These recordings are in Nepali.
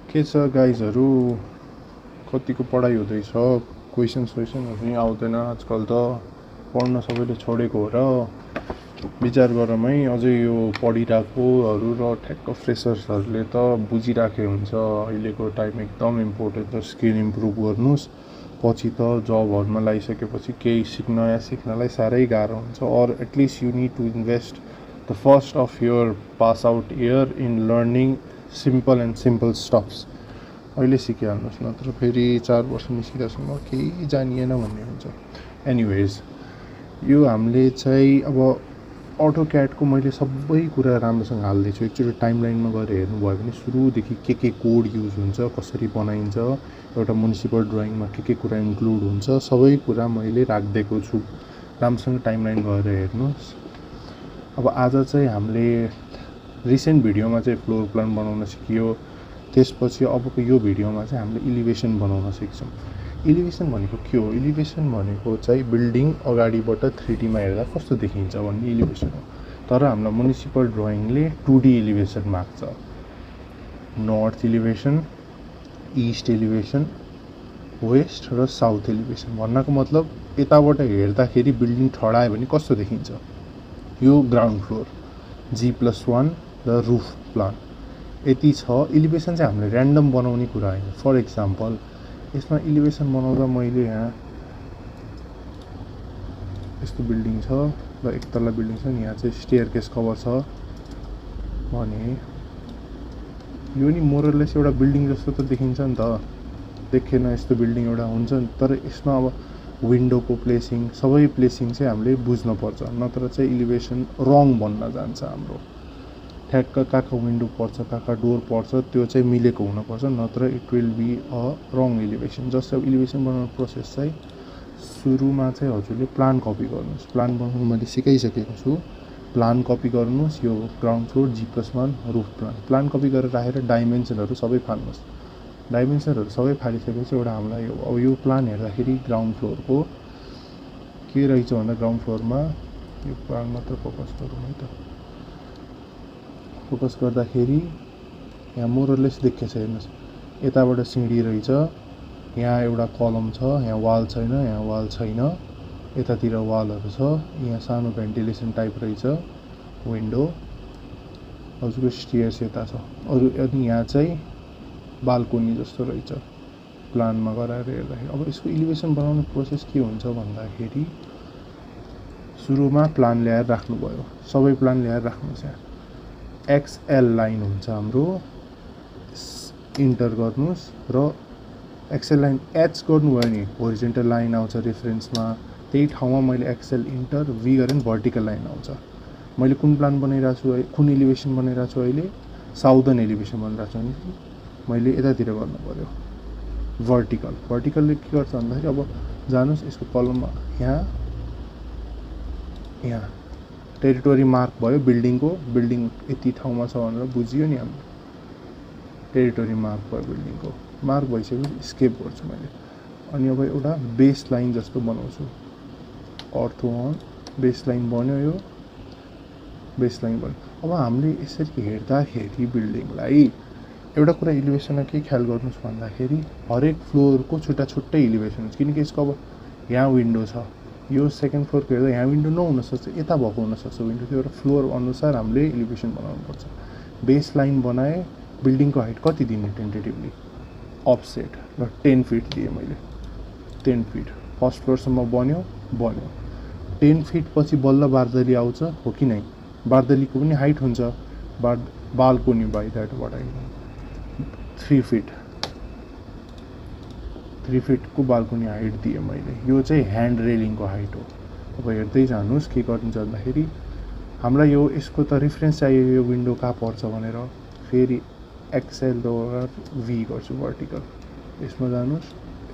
के छ गाइजहरू कतिको पढाइ हुँदैछ क्वेसनहरू पनि आउँदैन आजकल त पढ्न सबैले छोडेको हो र विचार गरौँ है अझै यो पढिरहेकोहरू र ठ्याक्क फ्रेसर्सहरूले त बुझिराखे हुन्छ अहिलेको टाइम एकदम इम्पोर्टेन्ट छ स्किल इम्प्रुभ गर्नुस् पछि त जबहरूमा लगाइसकेपछि केही नयाँ सिक्नलाई साह्रै गाह्रो हुन्छ or at least you need to invest the first of your pass out year in learning simple and simple stuffs अहिले सिकिहाल्नुहोस् नत्र फेरि 4 वर्ष निस्किँदासम्म केही जानिएन भन्ने हुन्छ। एनिवेज यो हामीले चाहिँ अब अटो क्याडको मैले सबै कुरा राम्रोसँग हाल्दैछु एकचोटि टाइमलाइनमा गएर हेर्नुभयो भने सुरुदेखि के कोड युज हुन्छ कसरी बनाइन्छ एउटा म्युनिसिपल ड्रइङमा के कुरा इन्क्लुड हुन्छ सबै कुरा मैले राखिदिएको छु राम्रोसँग टाइमलाइन गएर हेर्नुहोस्। अब आज चाहिँ हामीले रिसेन्ट भिडियोमा चाहिँ फ्लोर प्लान बनाउन सिकियो त्यसपछि अबको यो भिडियोमा चाहिँ हामीले इलिभेसन बनाउन सिक्छौँ। इलिभेसन भनेको के हो? इलिभेसन भनेको चाहिँ बिल्डिङ अगाडिबाट 3D मा हेर्दा कस्तो देखिन्छ भन्ने इलिभेसन हो। तर हाम्रो म्युनिसिपल ड्रइङले 2D इलिभेसन माग्छ। North elevation, east elevation, west र साउथ इलिभेसन भन्नको मतलब यताबाट हेर्दाखेरि बिल्डिङ ठडायो भने कस्तो देखिन्छ। यो ग्राउन्ड फ्लोर G+1 र रुफ प्लान यति छ। इलिभेसन चाहिँ हामीले र्यान्डम बनाउने कुरा हैन। फर एक्जाम्पल यसमा इलिभेसन बनाउँदा मैले यहाँ यस्तो बिल्डिङ छ र एक तल्ला बिल्डिङ छ नि यहाँ चाहिँ स्टेयरकेस कभर छ भने यो नि मोरलेस एउटा बिल्डिङ जस्तो त देखिन्छ नि त देखेन यस्तो बिल्डिङ एउटा हुन्छ नि तर यसमा अब विन्डोको प्लेसिङ सबै प्लेसिङ चाहिँ हामीले बुझ्न पर्छ नत्र चाहिँ इलिभेसन रङ बन्न जान्छ हाम्रो ठ्याक्क कहाँ विन्डो पर्छ कहाँ डोर पर्छ त्यो चाहिँ मिलेको हुनुपर्छ नत्र it will be a wrong elevation. जस्तै अब इलिभेसन बनाउने प्रोसेस चाहिँ सुरुमा चाहिँ हजुरले प्लान कपी गर्नुहोस्। प्लान बनाउनु मैले सिकाइसकेको छु। प्लान कपी गर्नुहोस् यो ground floor G+1 roof plan copy गरेर राखेर डाइमेन्सनहरू सबै फाल्नुहोस्। डाइमेन्सनहरू सबै फालिसकेपछि एउटा हामीलाई अब यो प्लान हेर्दाखेरि ग्राउन्ड फ्लोरको के रहेछ भन्दा ग्राउन्ड फ्लोरमा यो प्लान मात्र फोकस गरौँ है त। फोकस गर्दाखेरि यहाँ मोरलेस देखिन्छ हेर्नुहोस् यताबाट सिँढी रहेछ यहाँ एउटा कलम छ यहाँ वाल छैन यहाँ वाल छैन यतातिर वालहरू छ यहाँ सानो भेन्टिलेसन टाइप रहेछ विन्डो हजुरको स्टेयर्स यता छ अरु अनि यहाँ चाहिँ बाल्कोनी जस्तो रहेछ प्लानमा गराएर हेर्दाखेरि। अब यसको इलिभेसन बनाउने प्रोसेस के हुन्छ भन्दाखेरि सुरुमा प्लान ल्याएर राख्नुभयो सबै प्लान ल्याएर राख्नुहोस्। यहाँ XL लाइन हुन्छ हाम्रो इन्टर गर्नुहोस् र XL लाइन एच गर्नुभयो नि होरिजेन्टल लाइन आउँछ रेफरेन्समा त्यही ठाउँमा मैले XL इन्टर V गरेँ नि भर्टिकल लाइन आउँछ। मैले कुन प्लान बनाइरहेको छु कुन इलिभेसन बनाइरहेको छु अहिले साउदर्न एलिभेसन बनाइरहेको छु भने मैले यतातिर गर्नु पर्यो भर्टिकलले के गर्छ भन्दाखेरि अब जानुस् यसको कलममा यहाँ टेरिटोरी मार्क भयो बिल्डिङको बिल्डिङ यति ठाउँमा छ भनेर बुझियो नि हाम्रो टेरिटोरी मार्क भयो बिल्डिङको मार्क भइसकेपछि स्केप गर्छु मैले अनि अब एउटा बेस लाइन जस्तो बनाउँछु अर्थोन बेस लाइन बन्यो यो बेस लाइन बन्यो। अब हामीले यसरी हेर्दाखेरि बिल्डिङलाई एउटा कुरा इलिभेसनमा के ख्याल गर्नुस् भन्दाखेरि हरेक फ्लोरको छुट्टै इलिभेसन हुन्छ किनकि यसको अब यहाँ विन्डो छ यो सेकेन्ड फ्लोरको हेर्दा यहाँ विन्डो नहुन सक्छ यता भएको हुन सक्छ विन्डो त्यो एउटा फ्लोर अनुसार हामीले इलिभेसन बनाउनु पर्छ। बेस लाइन बनाए बिल्डिङको हाइट कति दिने टेन्टेटिभली अफसेट र 10 फिट दिएँ मैले 10 फिट फर्स्ट फ्लोरसम्म बन्यो 10 फिट पछि बल्ल बार्दली आउँछ हो कि नै बार्दलीको पनि हाइट हुन्छ बाल्कोनी बाई द्याट बढाइ 3 फिटको बाल्कोनी हाइट दिएँ मैले यो चाहिँ ह्यान्ड रेलिङको हाइट हो। अब हेर्दै जानुहोस् के गर्नुहुन्छ भन्दाखेरि हामीलाई यो यसको त रेफरेन्स चाहियो यो विन्डो कहाँ पर्छ भनेर फेरि XL र V गर्छु भर्टिकल यसमा जानुहोस्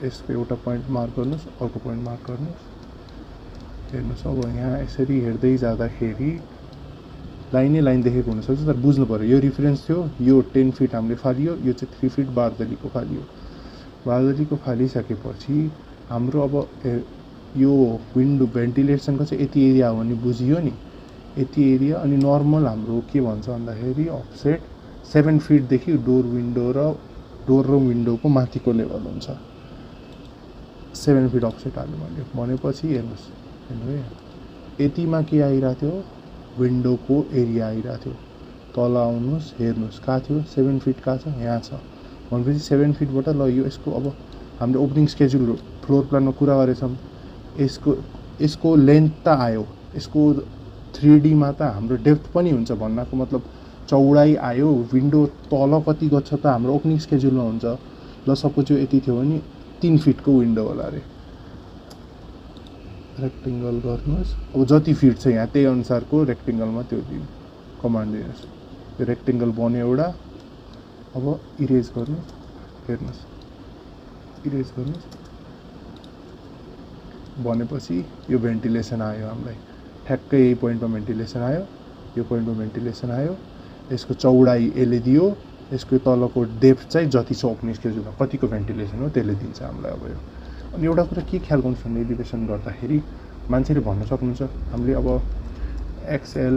यसको एउटा पोइन्ट मार्क गर्नुहोस् अर्को पोइन्ट मार्क गर्नुहोस् हेर्नुहोस्। अब यहाँ यसरी हेर्दै जाँदाखेरि लाइन देखेको हुनसक्छ तर बुझ्नु पर्यो यो रेफरेन्स थियो यो 10 फिट हामीले फालियो यो चाहिँ 3 फिट बार्दलीको फालिसकेपछि हाम्रो अब यो विन्डो भेन्टिलेसनको चाहिँ यति एरिया हो भने बुझियो नि यति एरिया अनि नर्मल हाम्रो के भन्छ भन्दाखेरि अफसेट 7 फिटदेखि डोर विन्डो र डोर र विन्डोको माथिको लेभल हुन्छ 7 फिट अफसेट हाल्नु मैले भनेपछि हेर्नुहोस् हेर्नु है यतिमा के आइरहेको थियो विन्डोको एरिया आइरहेको थियो तल आउनुहोस् हेर्नुहोस् कहाँ थियो 7 फिट कहाँ छ यहाँ छ भनेपछि 7 फिटबाट ल यो यसको अब हामीले ओपनिङ स्केड्युल फ्लोर प्लानमा कुरा गरेछौँ यसको लेन्थ त आयो यसको 3D मा त हाम्रो डेप्थ पनि हुन्छ भन्नको मतलब चौडाइ आयो विन्डो तल कति गछ त हाम्रो ओपनिङ स्केड्युलमा हुन्छ ल सपोज यो यति थियो भने 3 फिटको विन्डो होला अरे रेक्टेङ्गल गर्नुहोस् अब जति फिट छ यहाँ त्यही अनुसारको रेक्टेङ्गलमा त्यो कमान्ड दिनुहोस् यो रेक्टेङ्गल बन्यो एउटा अब इरेज गर्नु हेर्नुहोस् इरेज गर्नुहोस् भनेपछि यो भेन्टिलेसन आयो हामीलाई ठ्याक्कै यही पोइन्टमा भेन्टिलेसन आयो यो पोइन्टमा भेन्टिलेसन आयो यसको चौडाइ यसले दियो यसको तलको डेप्थ चाहिँ जति छ ओपनिङ स्केड्युलमा कतिको भेन्टिलेसन हो त्यसले दिन्छ हामीलाई अब यो अनि एउटा कुरा के ख्याल गर्नुपर्छ भने एलिभेसन गर्दाखेरि मान्छेले भन्न सक्नुहुन्छ हामीले अब एक्सएल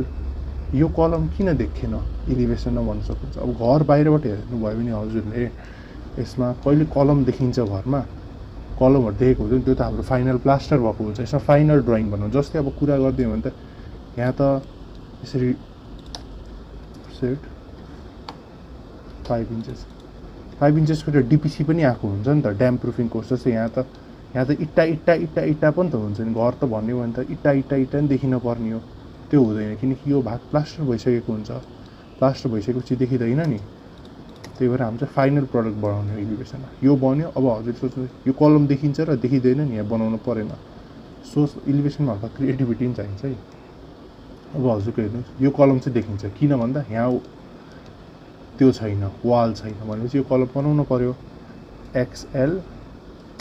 यो कलम किन देखेन एलिभेसनमा भन्न सक्नुहुन्छ अब घर बाहिरबाट हेर्नुभयो भने हजुरले यसमा कहिले कलम देखिन्छ घरमा कलमहरू देखेको हुन्छ नि त्यो त हाम्रो फाइनल प्लास्टर भएको हुन्छ यसमा फाइनल ड्रइङ भनौँ जस्तै अब कुरा गरिदियो भने त यहाँ त यसरी सेट 5 इन्चेस 5 इन्चेसको त्यो डिपिसी पनि आएको हुन्छ नि त ड्याम प्रुफिङ कोर्स जस्तै यहाँ त इट्टा पनि त हुन्छ नि घर त भन्यो भने त इट्टा नि देखिन पर्ने हो त्यो हुँदैन किनकि यो भाग प्लास्टर भइसकेको हुन्छ प्लास्टर भइसकेपछि देखिँदैन नि त्यही भएर हाम्रो चाहिँ फाइनल प्रडक्ट बनाउने हो एलिभेसनमा यो बन्यो अब हजुर सोच्नु यो कलम देखिन्छ र देखिँदैन नि यहाँ बनाउनु परेन एलिभेसनमा हल्का क्रिएटिभिटी पनि चाहिन्छ है अब हजुरको हेर्नुहोस् यो कलम चाहिँ देखिन्छ किन भन्दा यहाँ त्यो छैन वाल छैन भनेपछि यो कलम बनाउनु पर्यो एक्सएल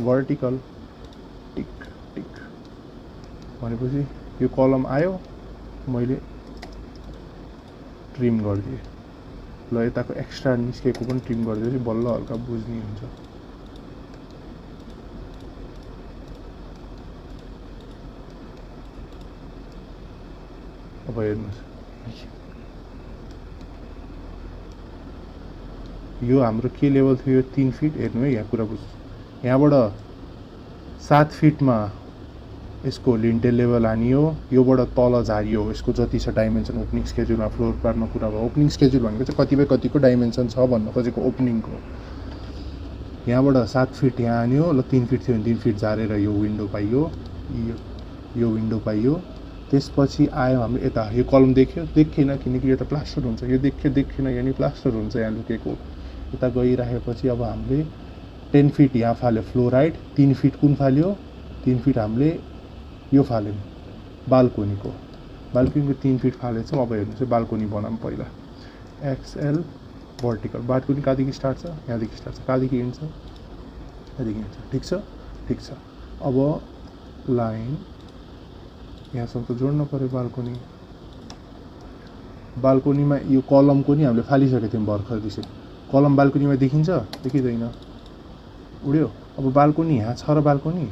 भर्टिकल टिक टिक भनेपछि यो कलम आयो मैले ट्रिम गरिदिएँ ल यताको एक्स्ट्रा निस्केको पनि ट्रिम गरिदिएपछि बल्ल हल्का बुझ्ने हुन्छ अब हेर्नुहोस् यो हाम्रो के लेभल थियो यो 3 फिट हेर्नु है यहाँ कुरा बुझ्नु यहाँबाट 7 फिटमा यसको लिन्टेल लेभल हानियो योबाट तल झारियो यसको जति छ डाइमेन्सन ओपनिङ स्केड्युलमा फ्लोर प्लानमा कुरा भयो ओपनिङ स्केड्युल भनेको चाहिँ कतिपय कतिको डाइमेन्सन छ भन्न खोजेको ओपनिङको यहाँबाट 7 फिट यहाँ हान्यो ल 3 फिट थियो भने 3 फिट झारेर यो विन्डो पाइयो यो विन्डो पाइयो त्यसपछि आयो हाम्रो यता यो कलम देखेन किनकि यो त प्लास्टर हुन्छ यो देखेन यानि प्लास्टर हुन्छ यहाँ लुकेको यता गइराखेपछि अब हामीले 10 फिट यहाँ फाल्यो फ्लोराइड 3 फिट कुन फाल्यो 3 फिट हामीले यो फाल्यौँ बाल्कोनीको 3 फिट फालेछौँ अब हेर्नुहोस् बाल्कोनी बनाऊँ पहिला एक्सएल भर्टिकल बाल्कोनी कहाँदेखि स्टार्ट छ यहाँदेखि स्टार्ट छ कहाँदेखि एन्ड छ यहाँदेखि एन्ड छ ठिक छ अब लाइन यहाँसम्म त जोड्नु पर्यो बाल्कोनीमा यो कलमको नि हामीले फालिसकेको थियौँ भर्खर त्यसै कलम बाल्कोनीमा देखिन्छ देखिँदैन उड्यो अब बाल्कोनी यहाँ छ र बाल्कोनी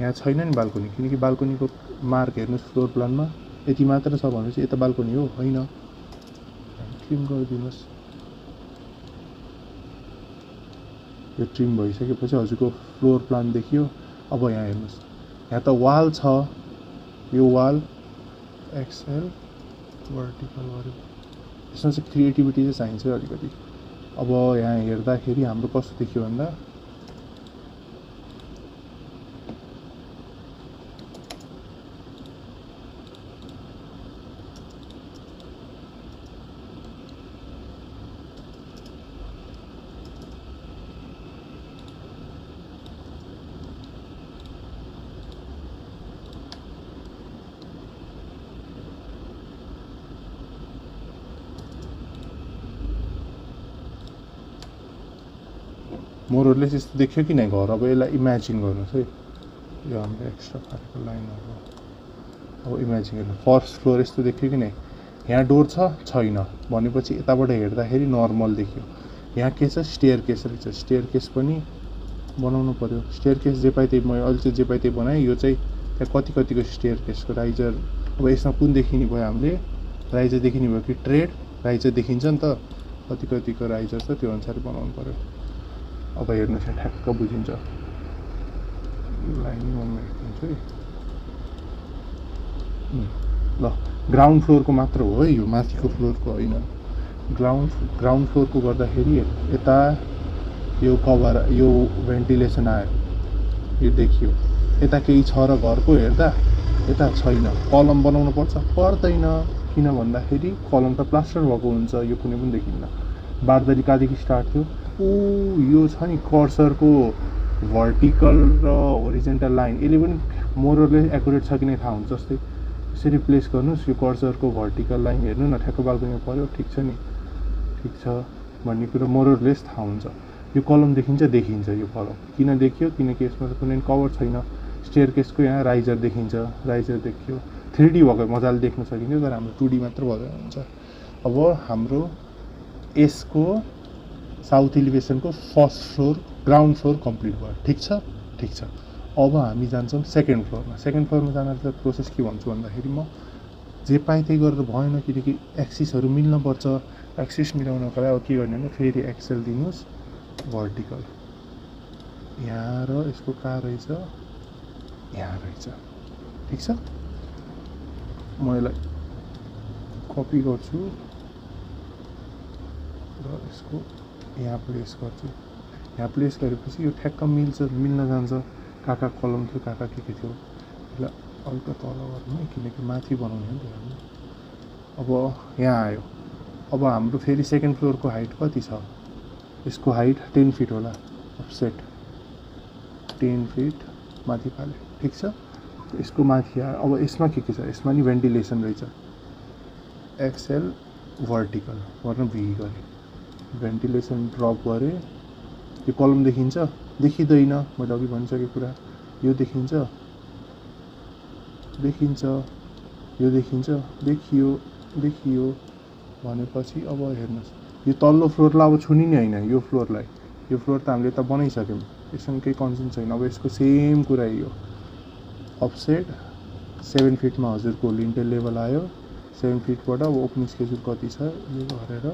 यहाँ छैन नि बाल्कोनी किनकि बाल्कोनीको मार्क हेर्नुहोस् फ्लोर प्लानमा यति मात्र छ भनेपछि यता बाल्कोनी हो होइन ट्रिम गरिदिनुहोस् यो ट्रिम भइसकेपछि हजुरको फ्लोर प्लान देखियो अब यहाँ हेर्नुहोस् यहाँ त वाल छ यो वाल एक्सएल भर्टिकल गऱ्यो यसमा चाहिँ क्रिएटिभिटी चाहिँ चाहिन्छ अलिकति अब यहाँ हेर्दाखेरि हाम्रो कस्तो देखियो भन्दा मोरले यस्तो देख्यो कि नै घर अब यसलाई इमेजिन गर्नुहोस् है यो हाम्रो एक्स्ट्रा फालेको लाइनहरू अब इमेजिन गर्नु फर्स्ट फ्लोर यस्तो देख्यो कि नै यहाँ डोर छैन भनेपछि यताबाट हेर्दाखेरि नर्मल देखियो यहाँ के छ स्टेयर केस रहेछ स्टेयर केस पनि बनाउनु पर्यो स्टेयर केस जे पाए त्यही मैले अहिले चाहिँ जे पाए त्यही बनाएँ यो चाहिँ त्यहाँ कतिको स्टेयर केसको राइजर अब यसमा कुन देखिने भयो हामीले राइजर देखिने भयो कि ट्रेड राइजर देखिन्छ नि त कतिको राइजर छ त्यो अनुसार बनाउनु पर्यो अब हेर्नुहोस् यहाँ ठ्याक्क बुझिन्छ। लाइन मेट्दिन्छु है। ल ग्राउन्ड फ्लोरको मात्र हो है यो, माथिको फ्लोरको होइन। ग्राउन्ड फ्लोरको गर्दाखेरि यता यो कभर यो भेन्टिलेसन आयो, यो देखियो। यता केही छ र घरको हेर्दा यता छैन। कलम बनाउनु पर्दैन, किन भन्दाखेरि कलम त प्लास्टर भएको हुन्छ, यो कुनै पनि देखिन्न। बारदरी कहाँदेखि स्टार्ट थियो? यो छ नि कर्सरको भर्टिकल र होरिजेन्टल लाइन, यसले पनि मोरले एकुरेट छ कि नै थाहा हुन्छ। जस्तै यसरी प्लेस गर्नुहोस्, यो कर्सरको भर्टिकल लाइन हेर्नु न, ठ्याक्क बाल्कनीमा पऱ्यो, ठिक छ नि, ठिक छ भन्ने कुरा मोरलेस थाहा हुन्छ। यो कलम देखिन्छ यो कलम किन देखियो? किनकि यसमा कुनै कभर छैन। स्टेयरकेसको यहाँ राइजर देखिन्छ, राइजर देखियो। 3D भएको मजाले देख्न सकिन्छ, तर हाम्रो 2D मात्र भएर हुन्छ। अब हाम्रो यसको साउथ एलिभेसनको first floor ground floor complete भयो, ठिक छ, ठिक छ। अब हामी जान्छौँ सेकेन्ड फ्लोरमा। सेकेन्ड फ्लोरमा जाँदा प्रोसेस के भन्छु भन्दाखेरि म जे पाएँ त्यही गरेर भएन, किनकि एक्सिसहरू मिल्नुपर्छ। एक्सिस मिलाउनको लागि अब के गर्ने भने फेरि एक्सेल दिनुहोस्, भर्टिकल यहाँ र यसको कहाँ रहेछ, यहाँ रहेछ, ठिक छ। म यसलाई कपी गर्छु र यसको यहाँ प्लेस गर्छु। यहाँ प्लेस गरेपछि यो ठ्याक्क मिल्न जान्छ। कहाँ कलम थियो, कहाँ के थियो, यसलाई हल्का तल गर्नु है, किनकि माथि बनाउने हो नि त। अब यहाँ आयो। अब हाम्रो फेरि सेकेन्ड फ्लोरको हाइट कति छ? यसको हाइट 10 फिट होला, अफसेट 10 फिट माथि फाले, ठिक छ। यसको माथि आयो। अब यसमा के छ? यसमा नि भेन्टिलेसन रहेछ। एक्सएल भर्टिकल गर्न भी गरेँ, भेन्टिलेसन ड्रप गरेँ। यो कलम देखिँदैन, मैले अघि भनिसकेको कुरा। यो देखिन्छ, यो देखियो भनेपछि अब हेर्नुहोस्, यो तल्लो फ्लोरलाई अब छुनी नै होइन। यो फ्लोर त हामीले त बनाइसक्यौँ, यससँग केही कन्सर्न छैन। अब यसको सेम कुरा यो अफसेट 7 फिटमा हजुरको लिन्टल लेभल आयो। 7 फिटबाट अब ओपनिङ स्केजुल कति छ यो गरेर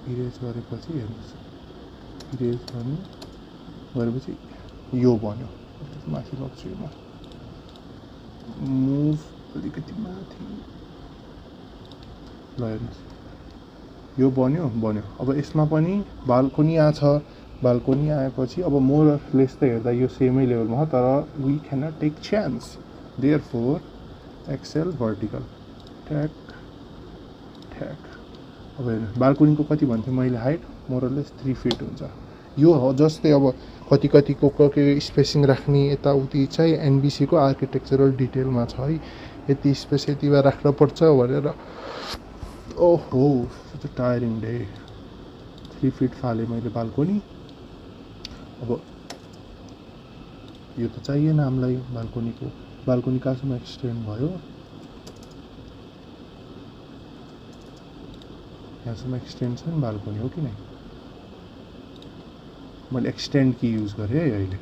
इरेज गरेपछि हेर्नुहोस्, इरेज गरेपछि यो बन्यो। माथि लग्छु, यो मुभ अलिकति माथि, ल हेर्नुहोस्, यो बन्यो। अब यसमा पनि बाल्कोनी आछ। बाल्कोनी आएपछि अब मोरलेस त हेर्दा यो सेमै लेभलमा हो, तर we can not take chance. Therefore excel vertical ठ्याक। अब हेर्नु बाल्कोनीको कति भन्थेँ मैले हाइट? मोरलेस 3 फिट हुन्छ। यो हो जस्तै अब कतिको के स्पेसिङ राख्ने यताउति चाहिँ एनबिसीको आर्किटेक्चरल डिटेलमा छ है। यति स्पेस यतिमा राख्नुपर्छ भनेर। ओहो such a tiring day. 3 feet फालेँ मैले बाल्कोनी। अब यो त चाहिएन हामीलाई। बाल्कोनी कहाँसम्म एक्सटेन्ड भयो? यहाँसम्म एक्सटेन्ड छ नि बाल्कोनी, हो कि नै? मैले एक्सटेन्ड की युज गरेँ है अहिले।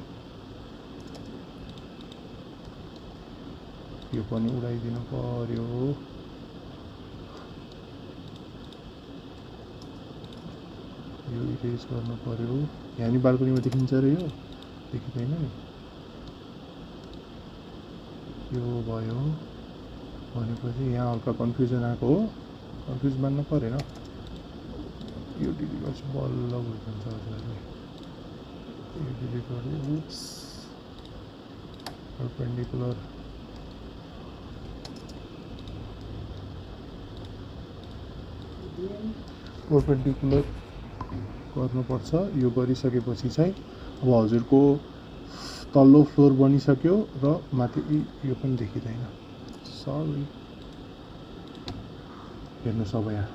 यो पनि उडाइदिनु पर्यो। यो इरेज गर्नु पर्यो। यहाँ नि बाल्कोनीमा देखिन्छ र यो देखिँदैन नि। यो भयो भनेपछि यहाँ हल्का कन्फ्युजन आएको हो। कन्फ्युज मान्नु परेन। यो डिलिट गर्छु, बल्ल बुझ्नुहुन्छ हजुरहरूले। यो डिलिट गर्नु। उप्स, परपेन्डिकुलर गर्नुपर्छ। यो गरिसकेपछि चाहिँ अब हजुरको तल्लो फ्लोर बनिसक्यो र माथि यो पनि देखिँदैन। सरी, हेर्नुहोस् अब यहाँ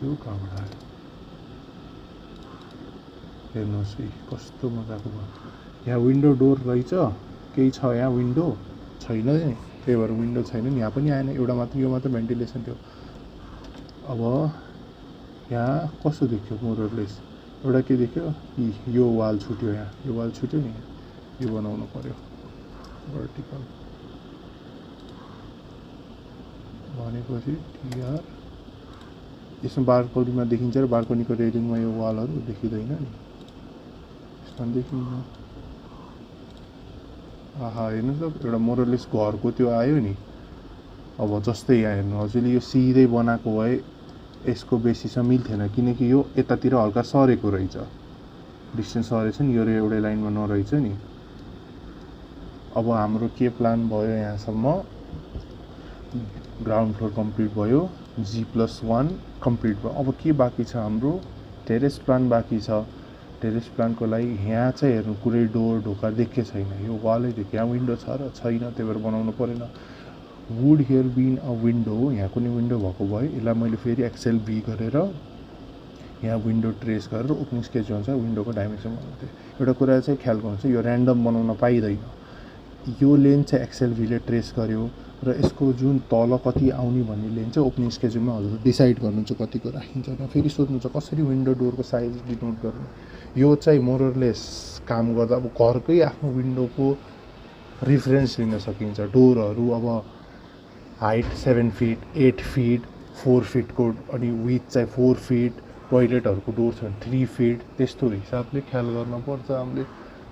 यो कहाँबाट आयो? हेर्नुहोस् है कस्तो मजाको भयो। यहाँ विन्डो डोर रहेछ, केही छ यहाँ? विन्डो छैन नि, त्यही भएर विन्डो छैन नि। यहाँ पनि आएन, एउटा मात्र यो मात्र भेन्टिलेसन थियो। अब यहाँ कस्तो देख्यो मोरलेस? एउटा के देख्यो? यो वाल छुट्यो, यहाँ यो वाल छुट्यो नि, यो बनाउनु पर्यो भर्टिकल भनेपछि टिआर यसमा बाल्कनीमा देखिन्छ र बाल्कनीको रेलिङमा यो वालहरू देखिँदैन नि, यसमा देखिन्न। आहा हेर्नुहोस् त एउटा मोरलेस घरको त्यो आयो नि। अब जस्तै यहाँ हेर्नु हजुरले यो सिधै बनाएको भए यसको बेसीसँग मिल्थेन, किनकि यो यतातिर हल्का सरेको रहेछ, डिस्टेन्स सरेछ नि, यो एउटै लाइनमा नरहेछ नि। अब हाम्रो के प्लान भयो यहाँसम्म, ग्राउन्ड फ्लोर कम्प्लिट भयो, G+1 कम्प्लिट भयो। अब के बाँकी छ हाम्रो, टेरेस प्लान बाँकी छ। टेरेस प्लानको लागि यहाँ चाहिँ हेर्नु कुनै डोर ढोका देखेको छैन, यो वालै देख्यो, यहाँ विन्डो छ र छैन, त्यही भएर बनाउनु परेन। Would here been a window, यहाँ कुनै विन्डो भएको भए यसलाई मैले फेरि एक्सेल भी गरेर यहाँ विन्डो ट्रेस गरेर ओपनिङ स्केच हुन्छ विन्डोको डाइमेन्सन बनाउँथेँ। एउटा कुरा चाहिँ ख्याल गर्नुहोस्, यो ऱ्यान्डम बनाउन पाइँदैन। यो लेन चाहिँ एक्सेल भीले ट्रेस गर्यो र यसको जुन तल कति आउने भन्ने लेन चाहिँ ओपनिङ स्केजुलमा हजुरले डिसाइड गर्नुहुन्छ कतिको राखिन्छ। र फेरि सोध्नुहुन्छ कसरी विन्डो डोरको साइज डिनोट गर्नु, यो चाहिँ मोरलेस काम गर्दा अब घरकै आफ्नो विन्डोको रिफरेन्स लिन सकिन्छ। डोरहरू अब हाइट 7 फिट, 8 फिट, 4 फिटको, अनि विथ चाहिँ 4 फिट, टोइलेटहरूको डोर छ 3 फिट, त्यस्तो हिसाबले ख्याल गर्नुपर्छ। हामीले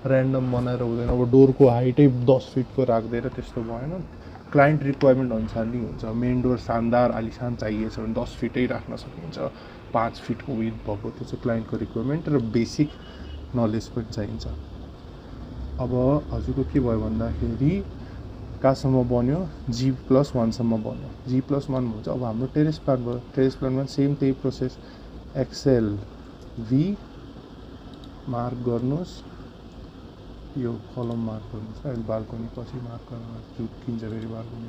ऱ्यान्डम बनाएर हुँदैन। अब डोरको हाइटै 10 फिटको राख्दैन, त्यस्तो भएन। क्लाइन्ट रिक्वायरमेन्ट अनुसार नै हुन्छ। मेन डोर शानदार आलिसान चाहिएछ भने 10 फिटै राख्न सकिन्छ, 5 फिटको विथ भएको, त्यो चाहिँ क्लाइन्टको रिक्वायरमेन्ट र बेसिक नलेज पनि चाहिन्छ। अब हजुरको के भयो भन्दाखेरि कहाँसम्म बन्यो, G+1 सम्म बन्यो। G+1 हुन्छ। अब हाम्रो टेरेस प्लान भयो, टेरेस प्लानमा सेम त्यही प्रोसेस, एक्सेल भी मार्क गर्नुहोस्, यो कलम मार्क गर्नुहोस्, अहिले बाल्कनी पछि मार्क गर्नुहोस्, झुक्किन्छ फेरि बाल्कनी,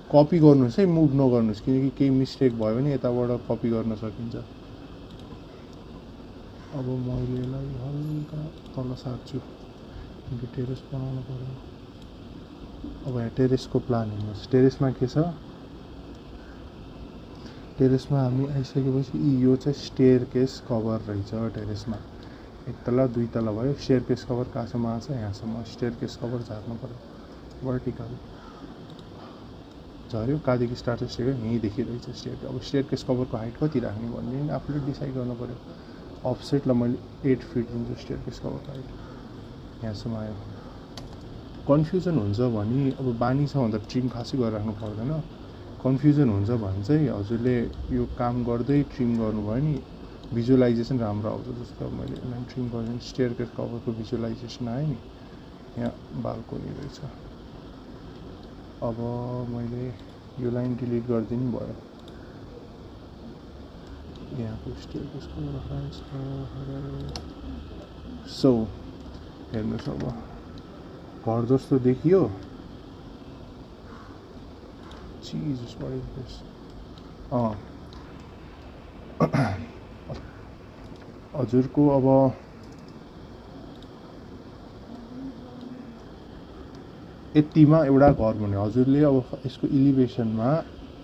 कपी गर्नुहोस् है, मुभ नगर्नुहोस्, किनकि केही मिस्टेक भयो भने यताबाट कपी गर्न सकिन्छ। अब मैले यसलाई हल्का तल सार्छु, किनकि टेरेस बनाउनु पर्यो। अब यहाँ टेरेसको प्लान हेर्नुहोस्, टेरेसमा के छ, टेरेसमा हामी आइसकेपछि यो चाहिँ स्टेयर केस कभर रहेछ। टेरेसमा 1 तला 2 तला भयो, स्टेयर केस कभर कहाँसम्म आछ, यहाँसम्म स्टेयर केस कभर झार्नु पर्यो, भर्टिकल झऱ्यो, कहाँदेखि स्टार्ट स्टेयर यहीँदेखि रहेछ स्टेयर। अब स्टेयर केस कभरको हाइट कति राख्ने भन्ने आफूले डिसाइड गर्नु पऱ्यो। अफसेटलाई मैले 8 फिट दिन्छु स्टेयर केस कभरको हाइट, यहाँसम्म आयो। कन्फ्युजन हुन्छ भने अब बानी छ भन्दा ट्रिम खासै गरेर राख्नु पर्दैन। कन्फ्युजन हुन्छ भने चाहिँ हजुरले यो काम गर्दै ट्रिम गर्नुभयो नि, भिजुअलाइजेसन राम्रो आउँछ। जस्तो अब मैले यसलाई ट्रिम गरेँ, स्टेयर केस कभरको भिजुअलाइजेसन आयो नि, यहाँ बाल्कनी रहेछ। अब मैले यो लाइन डिलिट गरिदिनु भयो, यहाँको स्टेयर केस कभर सो हेर्नुहोस्, अब घर जस्तो देखियो। Jesus, what is this? हजुरको अब यतिमा एउटा घर भन्यो, हजुरले अब यसको इलिभेसनमा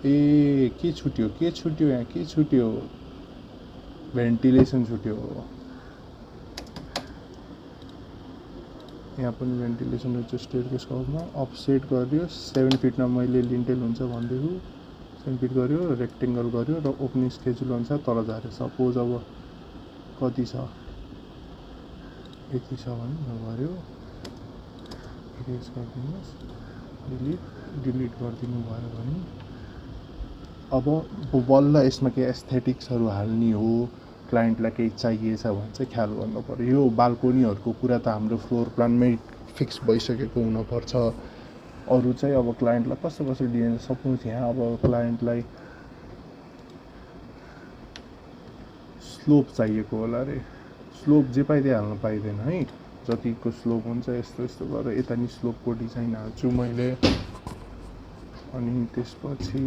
के छुट्यो यहाँ के छुट्यो, भेन्टिलेसन छुट्यो। यहाँ पनि भेन्टिलेसन रहेछ स्टेयर केस कभरमा। अफसेट गर्यो 7 फिटमा मैले लिन्टेल हुन्छ भनिदिएको, 7 फिट गर्यो, रेक्टेङ्गल गर्यो र ओपनिङ स्केजुल अनुसार तल झाऱ्यो। सपोज अब कति छ, यति छ भने नगर्यो, इरेज गरिदिनुहोस्, डिलिट गरिदिनु भयो भने अब बल्ल यसमा केही एस्थेटिक्सहरू हाल्ने हो, क्लाइन्टलाई केही चाहिएछ भने चाहिँ ख्याल गर्नु पर्यो। यो बाल्कनीहरूको कुरा त हाम्रो फ्लोर प्लानमै फिक्स भइसकेको हुनुपर्छ। अरू चाहिँ अब क्लाइन्टलाई कस्तो डिजाइन, सपोज यहाँ अब क्लाइन्टलाई स्लोप चाहिएको होला अरे, स्लोप जे पाइदिए हाल्न पाइँदैन है, जतिको स्लोप हुन्छ यस्तो गरेर यता नि स्लोपको डिजाइन हाल्छु मैले। अनि त्यसपछि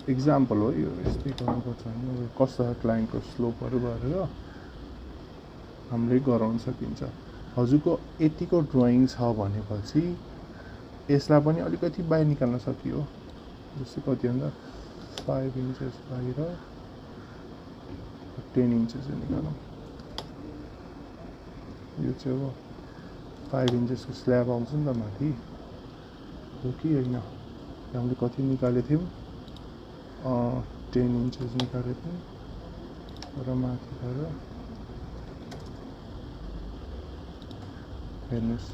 इक्जाम्पल हो यो, यस्तै गर्नुपर्छ भने कस्तो क्लाइन्टको स्लोपहरू गरेर हामीले गराउन सकिन्छ। हजुरको यतिको ड्रइङ छ भनेपछि यसलाई पनि अलिकति बाहिर निकाल्न सकियो। जस्तै कति भन्दा 5 इन्चेस बाहिर 10 इन्चेस निकालौँ। यो चाहिँ अब 5 इन्चेसको स्ल्याब आउँछ नि त माथि, हो कि होइन, हामीले कति निकालेको थियौँ, 10 इन्चेस निकालेको र माथि गएर हेर्नुहोस्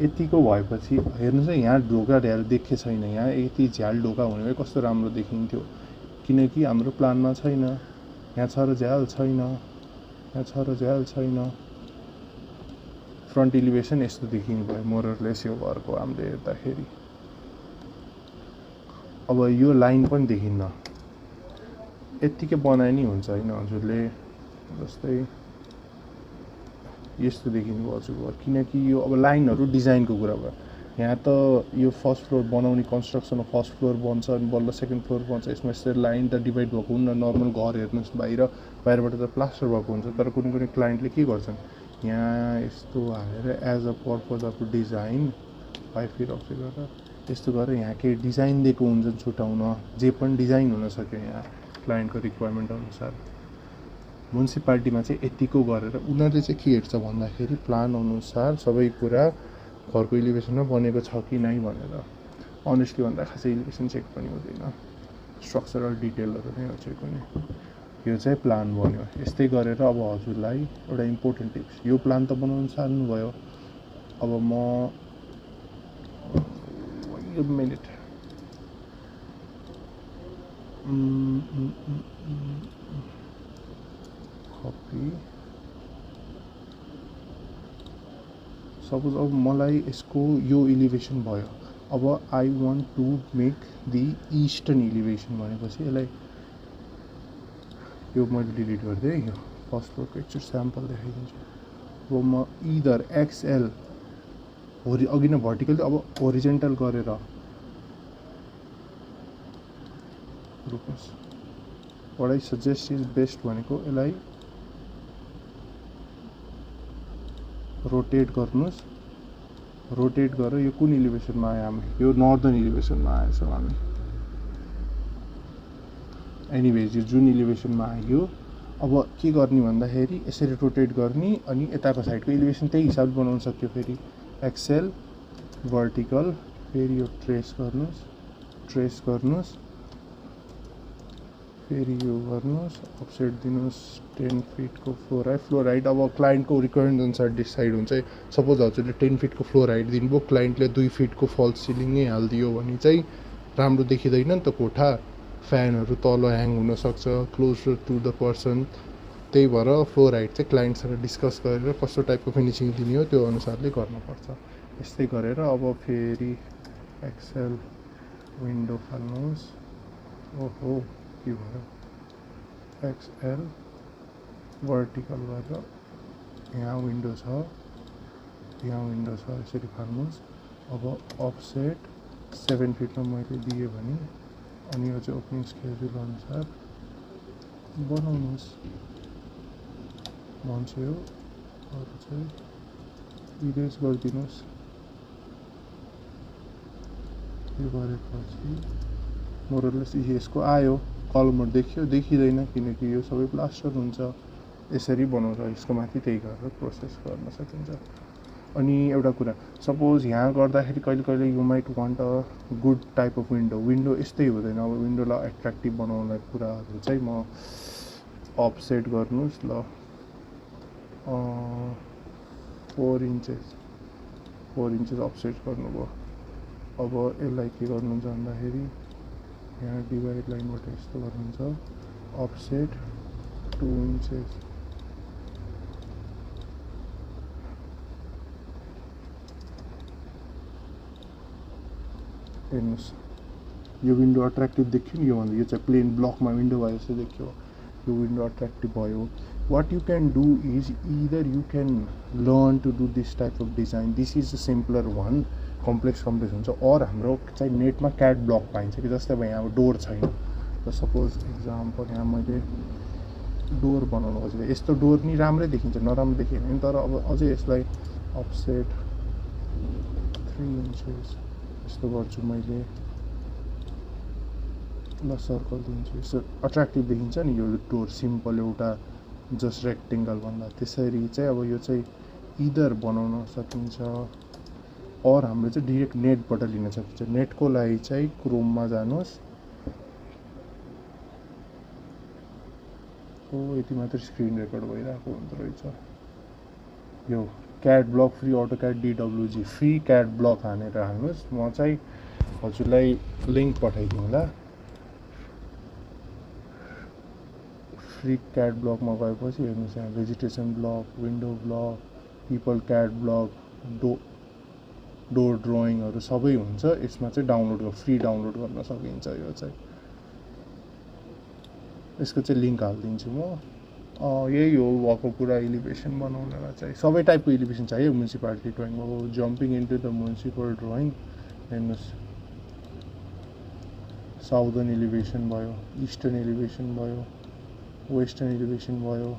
यतिको भएपछि हेर्नुहोस् है यहाँ ढोका ढ्याल देखे छैन यहाँ यति झ्याल ढोका हुने भए कस्तो राम्रो देखिन्थ्यो किनकि हाम्रो प्लानमा छैन यहाँ छ र झ्याल छैन यहाँ छ र झ्याल छैन फ्रन्ट एलिभेसन यस्तो देखिनु भयो मोररलेस यो घरको हामीले हेर्दाखेरि अब यो लाइन पनि देखिन्न यतिकै बनाए नि हुन्छ हैन हजुरले जस्तै यस्तो देखिनु भयो हजुरको किनकि यो अब लाइनहरु डिजाइनको कुरा भयो यहाँ त यो फर्स्ट फ्लोर बनाउने कन्स्ट्रक्सन फर्स्ट फ्लोर बन्छ अनि बल्ल सेकेन्ड फ्लोर बन्छ यसमा यसरी लाइन त डिभाइड भएको हुन्न नर्मल घर हेर्नुस् बाहिरबाट त प्लास्टर भएको हुन्छ तर कुनै कुनै क्लाइन्टले के गर्छन् यहाँ यस्तो हालेर as a purpose of design 5 feet off गरेर यस्तो गरेर यहाँ के डिजाइन दिएको हुन्छ छुटाउन जे पनि डिजाइन हुन सक्यो यहाँ क्लाइन्टको रिक्वायरमेन्ट अनुसार म्युनिसिपालिटीमा चाहिँ यतिको गरेर उनीहरूले चाहिँ के हेर्छ भन्दाखेरि प्लान अनुसार सबै कुरा घरको एलिभेसनमा बनेको छ कि नै भनेर अनेस्टली भन्दा खासै एलिभेसन चेक पनि हुँदैन स्ट्रक्चरल डिटेलहरु नै हो चेक हुने यो चाहिँ प्लान बन्यो यस्तै गरेर अब हजुरलाई एउटा इम्पोर्टेन्ट टिप्स यो प्लान त बनाउन सक्नु भयो अब म एक मिनेट कपी सपोज अब मलाई यसको यो एलिभेसन भयो अब I want to make the eastern elevation भनेपछि यसलाई यो मैले डिलिट गर्दै यो फर्स्ट फ्लोरको एकचोटि स्याम्पल देखाइदिन्छु अब म इदर एक्सएल अघि नै भर्टिकली अब होरिजेन्टल गरेर रुक्नुहोस् what I suggest is best भनेको यसलाई रोटेट गर्नुस् रोटेट गरेर यो कुन एलिभेसनमा आयो हामी यो नर्दर्न एलिभेसनमा आएछौँ हामी एनीवेज यो जुन एलिभेसनमा आयो अब के गर्ने भन्दाखेरि यसरी रोटेट गर्ने अनि यताको साइडको एलिभेसन त्यही हिसाबले बनाउन सक्यो फेरि एक्सेल भर्टिकल फेरि यो ट्रेस गर्नुस् फेरि यो गर्नुस् अफसेट दिनुस् 10 फिटको फ्लोर हाइट अब क्लाइन्टको रिक्वायरमेन्ट अनुसार डिसाइड हुन्छ सपोज हजुरले 10 फिटको फ्लोर हाइट दिनुभयो क्लाइन्टले 2 फिटको फल्स सिलिङ नै हालिदियो भने चाहिँ राम्रो देखिँदैन नि त कोठा फ्यानहरु तल ह्याङ हुन सक्छ क्लोजर टु द पर्सन त्यही भएर फ्लोर हाइट चाहिँ क्लाइन्टसँग डिस्कस गरेर कस्तो टाइपको फिनिशिङ दिने हो त्यो अनुसारले गर्नुपर्छ यस्तै गरेर अब फेरि एक्सेल विन्डो फाल्नुहोस् ओहो के भयो एक्सएल भर्टिकल गरेर यहाँ विन्डो छ यसरी फाल्नुहोस् अब अफसेट 7 फिटमा मैले दिएँ भने अनि यो चाहिँ ओपनिङ स्केड्युल अनुसार बनाउनुहोस् भन्छ यो अरू चाहिँ इरेज गरिदिनुहोस् यो गरेपछि मोरलेस यसको आयो कलमहरु देखिँदैन किनकि यो सबै प्लास्टर हुन्छ यसरी बनाउँछ यसको माथि त्यही गरेर प्रोसेस गर्न सकिन्छ अनि एउटा कुरा सपोज यहाँ गर्दाखेरि कहिले कहिले you might want a good type of window यस्तै हुँदैन अब विन्डोलाई एट्र्याक्टिभ बनाउनलाई कुराहरू चाहिँ म अफसेट गर्नुस् ल 4 इन्चेस अफसेट गर्नुभयो अब यसलाई के गर्नुहुन्छ भन्दाखेरि यहाँ डिभाइड लाइनबाट यस्तो गर्नुहुन्छ अफसेट 2 इन्चेस हेर्नुस् यो विन्डो अट्र्याक्टिभ देखियो नि यो चाहिँ प्लेन ब्लकमा विन्डो भयो जस्तो देखियो यो विन्डो अट्र्याक्टिभ भयो what you can do is either you can learn to do this type of design this is a simpler one complex हुन्छ और हाम्रो चाहिँ नेटमा क्याड ब्लक पाइन्छ कि जस्तै अब यहाँ डोर छैन त सपोज एक्जाम्पल यहाँ मैले डोर बनाउनु खोजेको यस्तो डोर नि राम्रै देखिन्छ नराम्रो देखिएन तर अब अझै यसलाई अफसेट 3 इन्चेस यस्तो गर्छु मैले ल सर्कल दिन्छु यसो अट्र्याक्टिभ देखिन्छ नि यो डोर सिम्पल एउटा जस्ट रेक्टेंगल भन्दा त्यसरी चाहिँ अब यो चाहिँ इदर बनाउन सकिन्छ और हाम्रो चाहिँ डाइरेक्ट नेटबाट लिन सकिन्छ नेटको लागि चाहिँ क्रोममा जानुहोस् हो यति मात्र स्क्रिन रेकर्ड भइरहेको हुँदो रहेछ यो CAD block free AutoCAD DWG free CAD block हानेर हाल्नुहोस् म चाहिँ हजुरलाई लिङ्क पठाइदिउँला फ्री क्याट ब्लकमा गएपछि हेर्नुहोस् यहाँ vegetation block window block people CAD block door ड्रइङहरू सबै हुन्छ यसमा चाहिँ डाउनलोड फ्री डाउनलोड गर्न सकिन्छ यो चाहिँ यसको चाहिँ लिङ्क हालिदिन्छु म यही हो भएको पुरा एलिभेसन बनाउनलाई चाहिँ सबै टाइपको एलिभेसन चाहियो म्युनिसिपालिटी ड्रइङ हो jumping into the municipal drawing हेर्नुहोस् साउदर्न एलिभेसन भयो इस्टर्न एलिभेसन भयो वेस्टर्न एलिभेसन भयो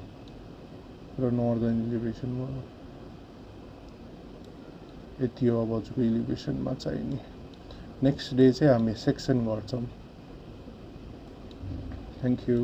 र नर्दर्न एलिभेसन भयो यति हो अब हजुरको एलिभेसनमा चाहिने नेक्स्ट डे चाहिँ हामी सेक्सन गर्छौँ थ्याङ्क यू